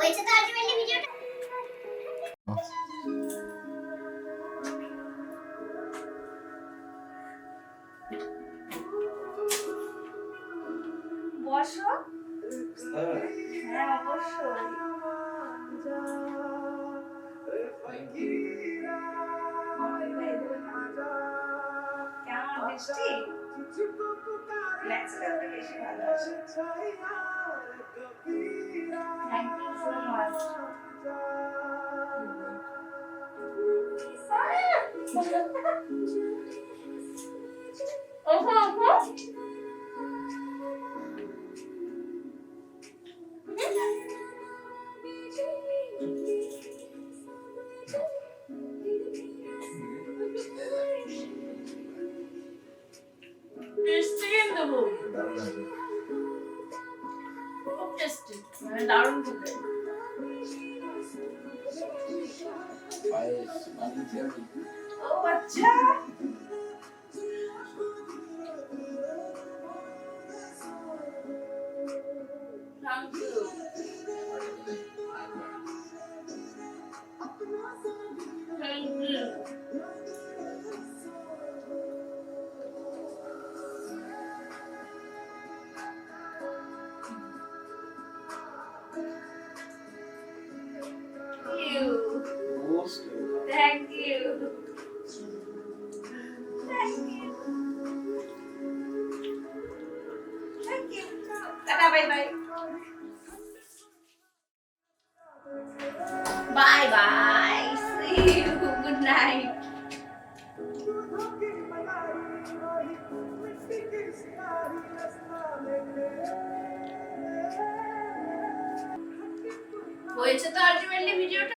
হয়েছে তো আলটিমেটলি ভিডিওটা। বসো। হ্যাঁ অবশ্যই। কেমন বৃষ্টি? ন্যাচারালটা বেশি ভালো আছে। Thank you so much. ওহো ওহো। টেস্টি কিন্তু খুব টেস্টি, মানে দারুণ খেতে। ও আচ্ছা, thank you. Thank you. Thank you. Thank you. Thank you. Tata, bye bye. Bye bye. See you. Good night. হয়েছে তো আলটিমেটলি ভিডিওটা।